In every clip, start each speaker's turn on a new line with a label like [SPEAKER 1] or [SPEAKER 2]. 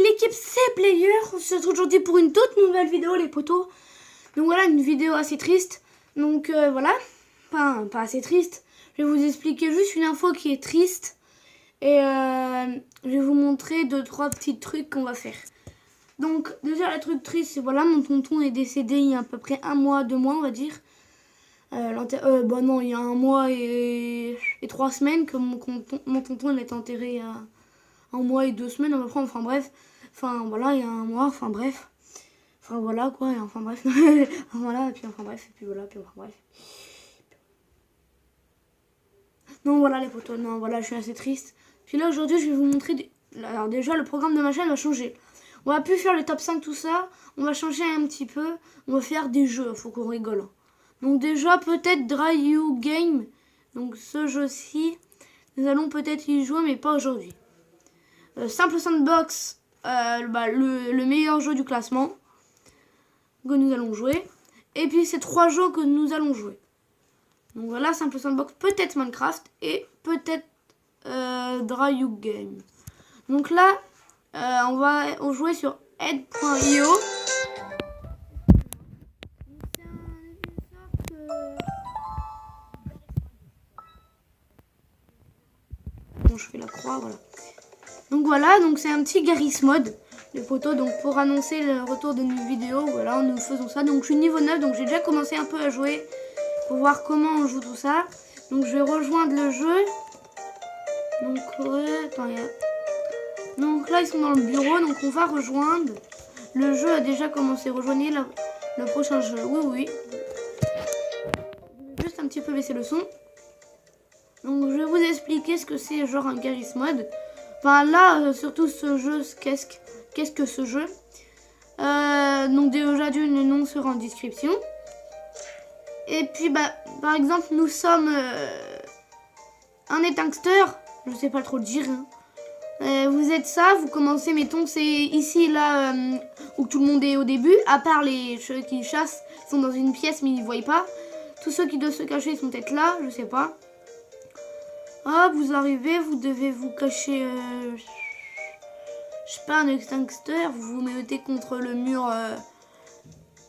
[SPEAKER 1] l'équipe c'est Player, on se retrouve aujourd'hui pour une toute nouvelle vidéo les potos. Donc voilà, une vidéo assez triste. Donc voilà, pas assez triste. Je vais vous expliquer juste une info qui est triste. Et je vais vous montrer 2-3 petits trucs qu'on va faire. Donc déjà le truc triste c'est voilà, mon tonton est décédé il y a à peu près 1 mois, 2 mois on va dire. Bah non, il y a 1 mois et 3 semaines que mon tonton il est enterré il y a 1 mois et 2 semaines à peu près, enfin bref. Enfin voilà, il y a 1 mois, enfin bref. Enfin voilà quoi, et enfin bref. Voilà, et puis enfin bref, et puis voilà, puis enfin bref. Non voilà les potos, non voilà, je suis assez triste. Puis là aujourd'hui je vais vous montrer, alors déjà le programme de ma chaîne va changer. On va plus faire les top 5 tout ça, on va changer un petit peu, on va faire des jeux, faut qu'on rigole. Donc déjà peut-être Dry You Game, donc ce jeu-ci, nous allons peut-être y jouer mais pas aujourd'hui. Simple Sandbox, le meilleur jeu du classement que nous allons jouer. Et puis ces 3 jeux que nous allons jouer. Donc voilà, Simple Sandbox, peut-être Minecraft et peut-être Dry You Game. Donc là, on va jouer sur Ed.io. Bon, je fais la croix, voilà. Donc voilà, donc c'est un petit Garry's Mod, les potos. Donc pour annoncer le retour de nos vidéos, voilà, nous faisons ça. Donc je suis niveau 9, donc j'ai déjà commencé un peu à jouer pour voir comment on joue tout ça. Donc je vais rejoindre le jeu. Donc ouais, attends, donc là ils sont dans le bureau, donc on va rejoindre. Le jeu a déjà commencé. Rejoignez le prochain jeu. Oui, oui. Juste un petit peu baisser le son. Donc je vais vous expliquer ce que c'est genre un Garry's Mod. Enfin là, surtout ce jeu, qu'est-ce que ce jeu? Donc déjà le nom sera en description. Et puis bah par exemple nous sommes un étangster, je sais pas trop le dire. Hein. Vous êtes ça, vous commencez, mettons c'est ici là où tout le monde est au début, à part ceux qui chassent, ils sont dans une pièce mais ils ne voient pas. Tous ceux qui doivent se cacher ils sont peut-être là, je sais pas. Hop, vous arrivez, vous devez vous cacher, je sais pas, un extincteur, vous vous mettez contre le mur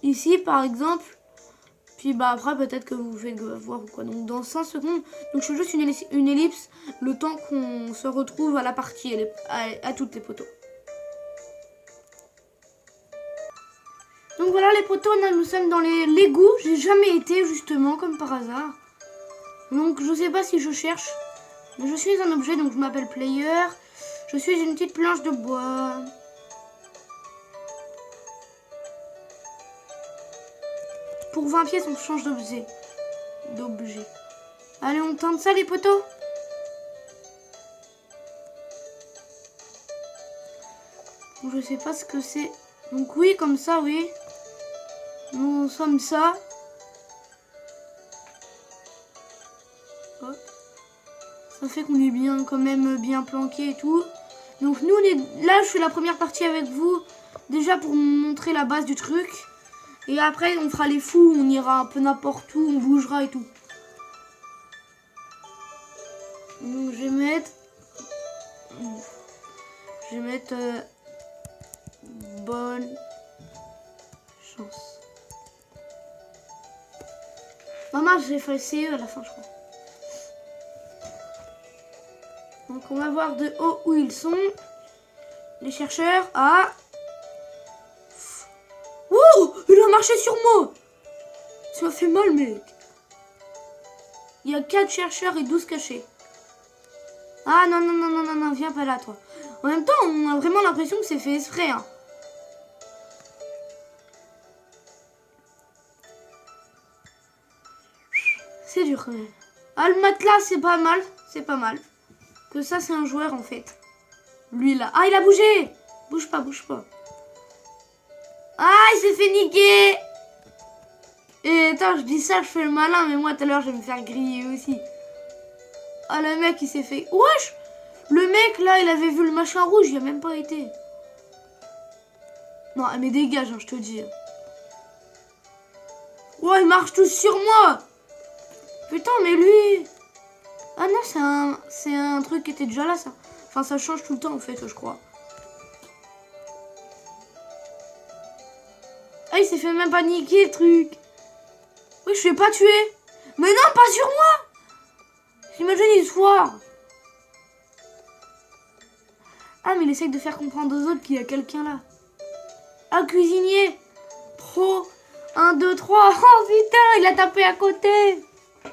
[SPEAKER 1] ici par exemple. Puis bah après peut-être que vous vous faites voir ou quoi. Donc dans 5 secondes, donc je fais juste une ellipse, le temps qu'on se retrouve à la partie, à toutes les potos. Donc voilà les potos, nous sommes dans l'égouts, j'ai jamais été justement comme par hasard. Donc je sais pas si je cherche. Je suis un objet, donc je m'appelle Player. Je suis une petite planche de bois. Pour 20 pièces, on change d'objet. Allez, on tente ça, les potos. Donc, je sais pas ce que c'est. Donc oui, comme ça, oui. Nous sommes ça. Hop. Ça fait qu'on est bien, quand même, bien planqué et tout. Donc nous, là, je fais la première partie avec vous. Déjà pour vous montrer la base du truc. Et après, on fera les fous, on ira un peu n'importe où, on bougera et tout. Donc, je vais mettre... bonne chance. Maman, j'ai fait CE à la fin, je crois. Donc, on va voir de haut où ils sont. Les chercheurs. Ah! Oh, il a marché sur moi. Ça m'a fait mal, mec. Il y a 4 chercheurs et 12 cachés. Ah non, non, non, non, non, non, viens pas là, toi. En même temps, on a vraiment l'impression que c'est fait exprès. Hein. C'est dur quand même. Ah, le matelas, c'est pas mal. C'est pas mal. Que ça, c'est un joueur, en fait. Lui, là. Ah, il a bougé. Bouge pas, bouge pas. Ah, il s'est fait niquer. Et attends, je dis ça, je fais le malin, mais moi tout à l'heure je vais me faire griller aussi. Ah, le mec il s'est fait... Wesh. Le mec là, il avait vu le machin rouge, il a même pas été. Non, mais dégage, hein, je te dis. Ouais, il marche tous sur moi. Putain, mais lui... Ah non, c'est un truc qui était déjà là, ça. Enfin, ça change tout le temps, en fait, je crois. Ah, il s'est fait même paniquer le truc. Oui, je suis pas tué. Mais non, pas sur moi. J'imagine l'histoire. Ah, mais il essaye de faire comprendre aux autres qu'il y a quelqu'un là. Ah, cuisinier. Pro. 1, 2, 3. Oh putain, il a tapé à côté.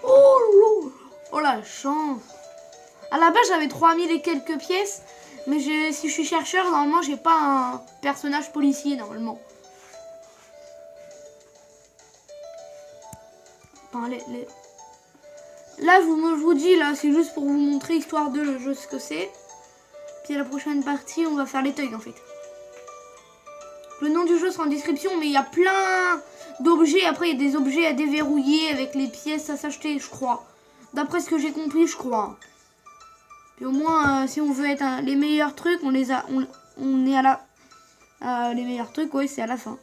[SPEAKER 1] Oh lolo. Oh la chance. À la base, j'avais 3000 et quelques pièces. Mais si je suis chercheur, normalement, j'ai pas un personnage policier, normalement. Enfin, là, je vous dis, là, c'est juste pour vous montrer, histoire de le jeu, ce que c'est. Puis à la prochaine partie, on va faire les toys, en fait. Le nom du jeu sera en description, mais il y a plein d'objets. Après, il y a des objets à déverrouiller avec les pièces à s'acheter, je crois. D'après ce que j'ai compris, je crois. Puis au moins, si on veut être les meilleurs trucs, on est à la... les meilleurs trucs, ouais, c'est à la fin.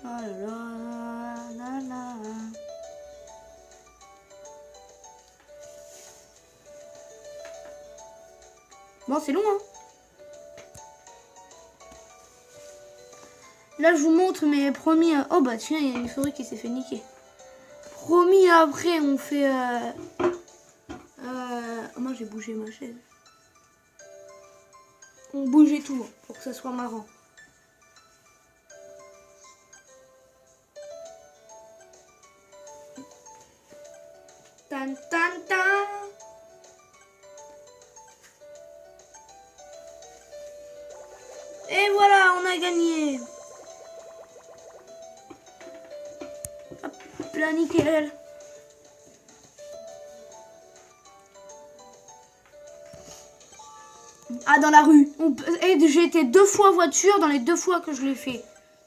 [SPEAKER 1] Oh là là, là là. Bon, c'est long, hein. Là, je vous montre, mais promis... Oh, bah tiens, il y a une souris qui s'est fait niquer. Promis, après, on fait... Moi, j'ai bougé ma chaise. On bougeait tout, hein, pour que ça soit marrant. Tan, tan, tan. Et voilà, on a gagné. Hop là, nickel. Ah, dans la rue. J'ai été 2 fois voiture dans les 2 fois que je l'ai fait.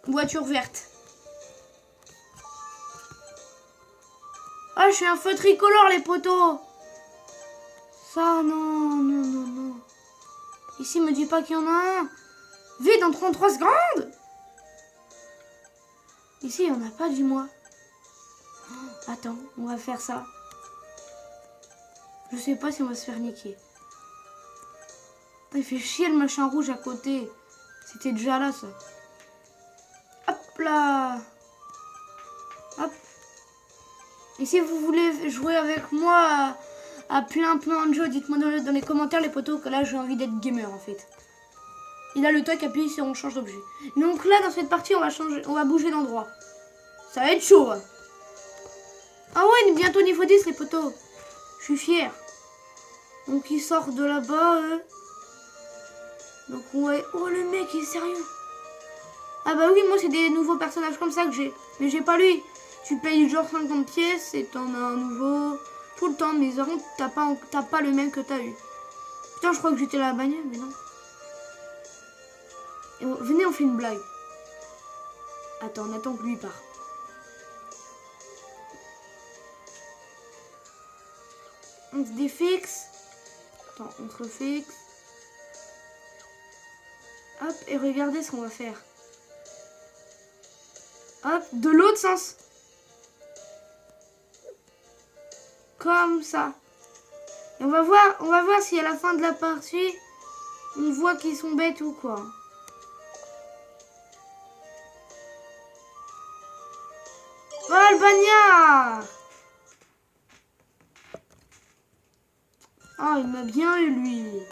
[SPEAKER 1] Voiture verte. Ah, je suis un feu tricolore, les poteaux. Ça, non, non, non, non. Ici, me dis pas qu'il y en a un. Vite, en 33 secondes. Ici, il n'y en a pas, dis-moi. Oh, attends, on va faire ça. Je sais pas si on va se faire niquer. Il fait chier le machin rouge à côté. C'était déjà là, ça. Hop là. Hop. Et si vous voulez jouer avec moi à plein de jeux, dites-moi dans les commentaires, les potos, que là, j'ai envie d'être gamer, en fait. Et là, le toc appuie sur on change d'objet. Donc là, dans cette partie, on va bouger d'endroit. Ça va être chaud. Hein. Ah ouais, bientôt niveau 10, les potos. Je suis fière. Donc, ils sortent de là-bas. Donc, ouais. Oh, le mec, il est sérieux. Ah bah oui, moi, c'est des nouveaux personnages comme ça que j'ai. Mais j'ai pas lui. Tu payes genre 50 pièces et t'en as un nouveau tout le temps. Mais par contre, t'as pas le même que t'as eu. Putain, je crois que j'étais à la bagnole, mais non. Et venez, on fait une blague. Attends, on attend que lui part. On se défixe. Attends, on se refixe. Hop, et regardez ce qu'on va faire. Hop, de l'autre sens. Comme ça. Et on va voir si à la fin de la partie, on voit qu'ils sont bêtes ou quoi. Oh, le bagnard! Oh, il m'a bien eu, lui.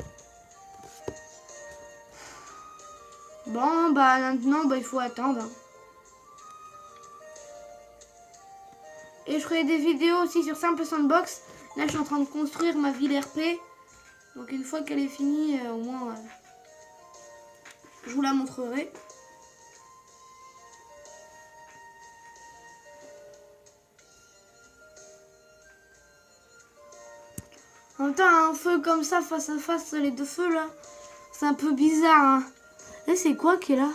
[SPEAKER 1] Bon, bah maintenant, bah, il faut attendre. Hein. Et je ferai des vidéos aussi sur Simple Sandbox. Là, je suis en train de construire ma ville RP. Donc, une fois qu'elle est finie, au moins, je vous la montrerai. En même temps, un feu comme ça, face à face, les deux feux, là, c'est un peu bizarre. Hein. Et c'est quoi qui est là?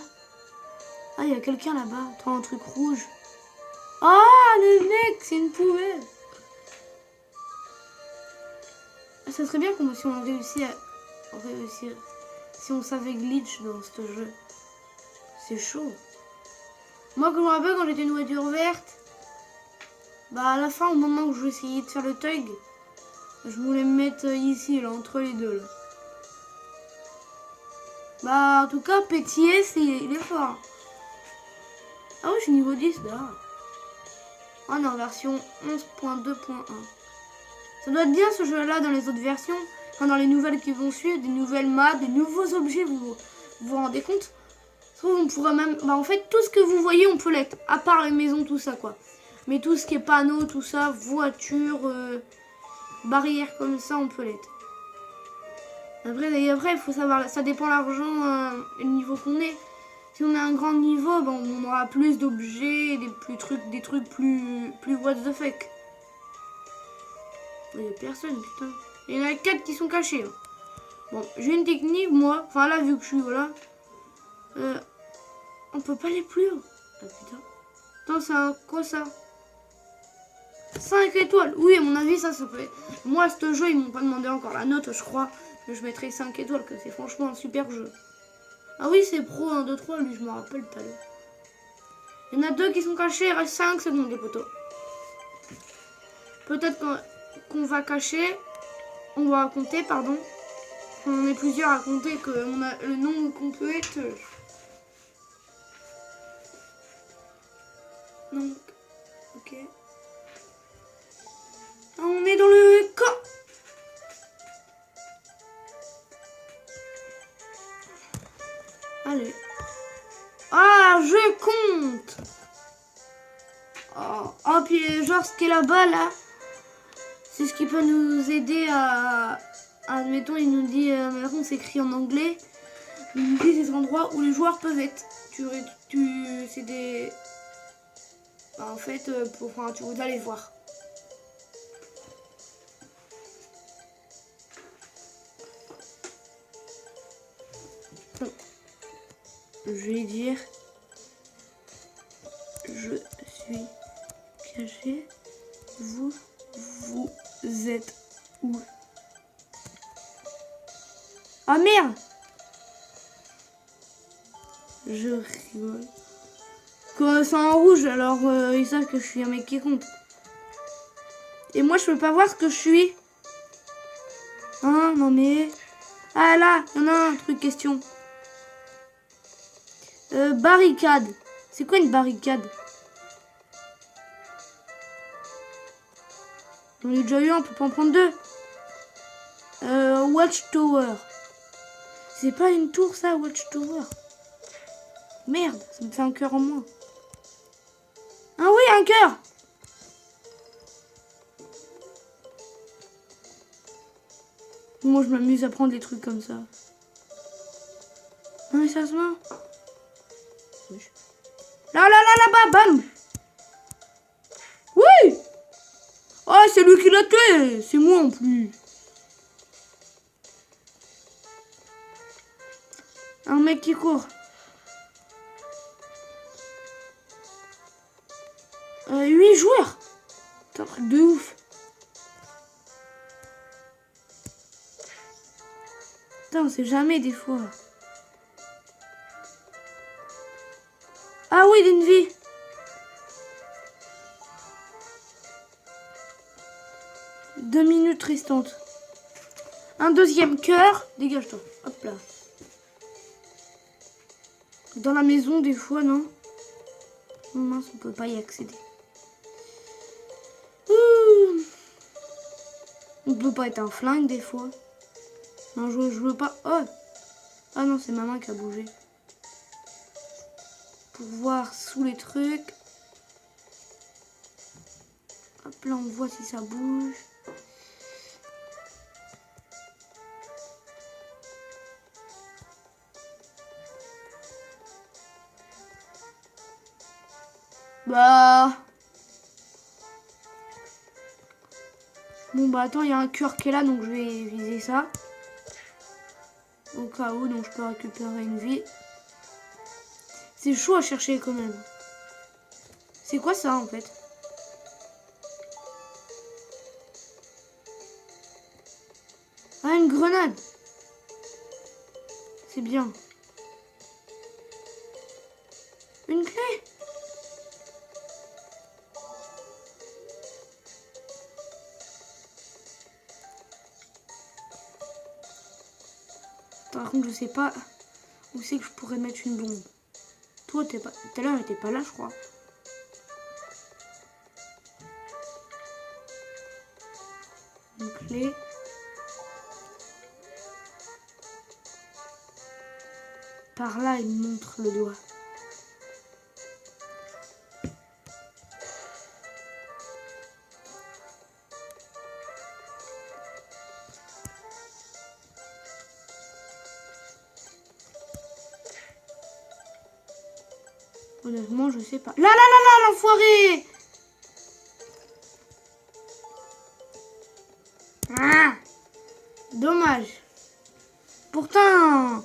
[SPEAKER 1] Ah, il y a quelqu'un là-bas. Attends, un truc rouge. Ah, le mec, c'est une poubelle. Ça serait bien comme si on réussit à réussir. Si on savait glitch dans ce jeu. C'est chaud. Moi, quand je me rappelle, quand j'étais une voiture verte, bah à la fin, au moment où je vais essayer de faire le tug, je voulais me mettre ici, là, entre les deux, là. Bah, en tout cas, Pétier, il est fort. Ah oui, je suis niveau 10, là. Ah non, version 11.2.1. Ça doit être bien, ce jeu-là, dans les autres versions. Enfin, dans les nouvelles qui vont suivre, des nouvelles maps, des nouveaux objets, vous rendez compte? On pourra même... Bah, en fait, tout ce que vous voyez, on peut l'être. À part les maisons, tout ça, quoi. Mais tout ce qui est panneaux, tout ça, voitures, barrières comme ça, on peut l'être. Après, il faut savoir, ça dépend l'argent et le niveau qu'on est. Si on a un grand niveau, bon, on aura plus d'objets, des trucs plus what the fuck. Il n'y a personne, putain. Il y en a 4 qui sont cachés. Hein. Bon, j'ai une technique, moi. Enfin, là, vu que je suis, voilà. On peut pas aller plus haut. Ah, putain. Attends, c'est un... Quoi, ça? 5 étoiles. Oui, à mon avis, ça peut être... Moi, ce jeu, ils m'ont pas demandé encore la note, je crois. Mais je mettrai 5 étoiles, que c'est franchement un super jeu. Ah oui, c'est Pro 1, 2, 3, lui, je me rappelle tout à l'heure. Il y en a 2 qui sont cachés, il reste 5 secondes, les potos. Peut-être qu'on va cacher. On va compter, pardon. On est plusieurs à compter, qu'on a le nombre qu'on peut être. Donc, ok. On est dans le camp. Allez. Ah, je compte. Oh, puis genre ce qui est là-bas, là, c'est ce qui peut nous aider à... Admettons, il nous dit, maintenant c'est écrit en anglais, il nous dit c'est des endroits où les joueurs peuvent être. C'est des... Bah, en fait, tu voudrais aller voir. Je vais dire... Je suis caché. Vous êtes où? Ah merde! Je rigole. Quand c'est en rouge, alors ils savent que je suis un mec qui compte. Et moi, je peux pas voir ce que je suis. Hein, non mais... Ah là, il y en a un truc question. Barricade. C'est quoi une barricade? On a déjà eu un, on peut pas en prendre 2. Watchtower. C'est pas une tour ça, Watchtower. Merde, ça me fait un cœur en moins. Ah oui, un cœur. Moi je m'amuse à prendre des trucs comme ça. Non mais ça se voit. Là, là-bas, bam. Oui. Oh, c'est lui qui l'a tué. C'est moi en plus. Un mec qui court. 8 joueurs. C'est un truc de ouf. Putain, on sait jamais des fois. Ah oui, d'une vie. Deux minutes restantes. Un deuxième cœur. Dégage-toi. Hop là. Dans la maison, des fois, non? Non, mince, on peut pas y accéder. Ouh. On peut pas être un flingue, des fois. Non, je veux pas. Oh. Ah non, c'est ma main qui a bougé. Pour voir sous les trucs. Hop là, on voit si ça bouge. Bah... Bon bah attends, il y a un cœur qui est là, donc je vais viser ça. Au cas où, donc je peux récupérer une vie. C'est chaud à chercher quand même. C'est quoi ça en fait? Ah, une grenade. C'est bien. Une clé. contre, je sais pas où c'est que je pourrais mettre une bombe. Toi, tout à l'heure, t'es pas là, je crois. Une clé. Par là, il me montre le doigt. Honnêtement, je sais pas. Là, l'enfoiré! Ah! Dommage. Pourtant,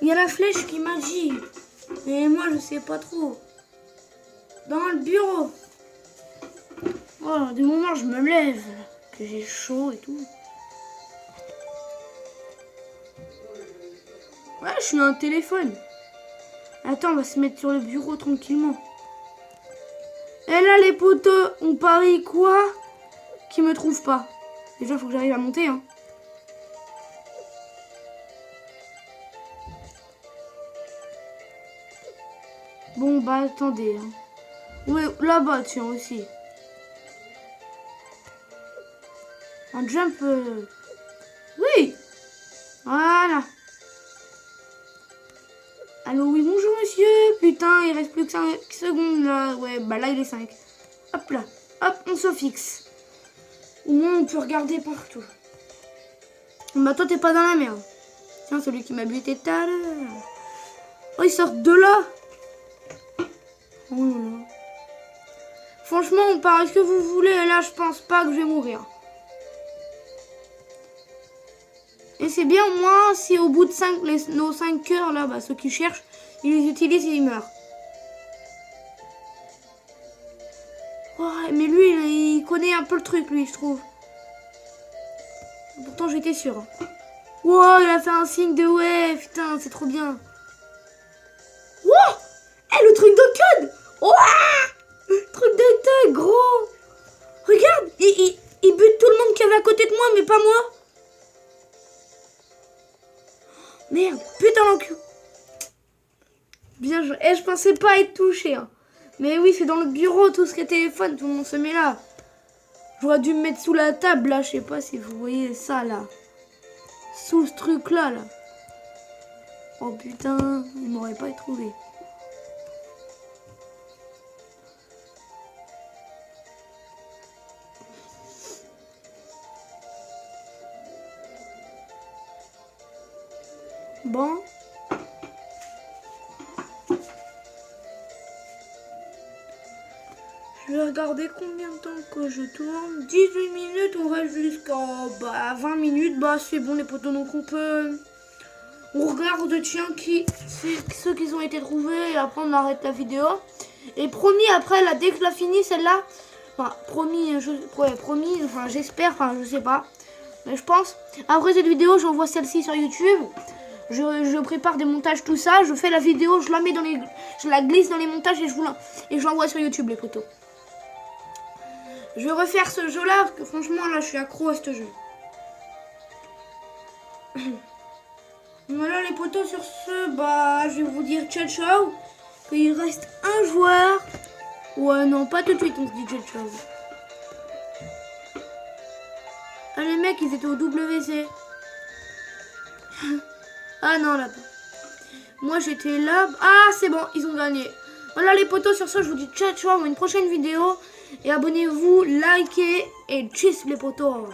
[SPEAKER 1] il y a la flèche qui m'a dit. Mais moi, je sais pas trop. Dans le bureau. Oh, du moment où je me lève, que j'ai chaud et tout. Ouais, je suis un téléphone. Attends, on va se mettre sur le bureau tranquillement. Et là, les potos, on parie quoi? Qui me trouve pas. Déjà, il faut que j'arrive à monter, hein. Bon, bah, attendez. Hein. Oui, là-bas, tiens, aussi. Un jump... Oui. Voilà. Allô, oui, bonjour, monsieur. Putain, il reste plus que 5 secondes, là. Ouais, bah là, il est 5. Hop, là. Hop, on se fixe. Au moins, on peut regarder partout. Bah, toi, t'es pas dans la merde. Tiens, celui qui m'a buté tout à l'heure. Oh, ils sortent de là. Oh là là. Franchement, on part ce que vous voulez. Et là, je pense pas que je vais mourir. Et c'est bien, moi, si au bout de nos 5 cœurs, là, bah, ceux qui cherchent, ils les utilisent et ils meurent. Ouais, mais lui, il connaît un peu le truc, lui, je trouve. Pourtant, j'étais sûre. Wow, il a fait un signe de ouais, putain, c'est trop bien. Wow, le truc de code. Wow, truc de gros. Regarde, il bute tout le monde qui avait à côté de moi, mais pas moi. Merde, putain l'encul. Bien joué. Je pensais pas être touché. Hein. Mais oui, c'est dans le bureau, tout ce qui est téléphone, tout le monde se met là. J'aurais dû me mettre sous la table, là. Je sais pas si vous voyez ça, là. Sous ce truc-là, là. Oh putain, il m'aurait pas trouvé. Bon. Je vais regarder combien de temps que je tourne. 18 minutes, on reste jusqu'à 20 minutes. Bah c'est bon les potos, donc on regarde tiens ceux qui ont été trouvés et après on arrête la vidéo. Et promis après là, dès que je la finis celle-là, enfin promis, enfin j'espère, enfin je sais pas. Mais je pense, après cette vidéo j'envoie celle-ci sur YouTube. Je prépare des montages, tout ça, je fais la vidéo, je la glisse dans les montages et je l'envoie sur YouTube les potos. Je vais refaire ce jeu là, parce que franchement là je suis accro à ce jeu. Voilà les potos, sur ce, bah je vais vous dire ciao ciao. Il reste un joueur. Ouais non, pas tout de suite on se dit ciao ciao. Ah les mecs ils étaient au WC. Ah non là-bas. Moi j'étais là. Ah c'est bon, ils ont gagné. Voilà les potos, sur ça je vous dis ciao ciao à une prochaine vidéo. Et abonnez-vous, likez et tchuss les potos.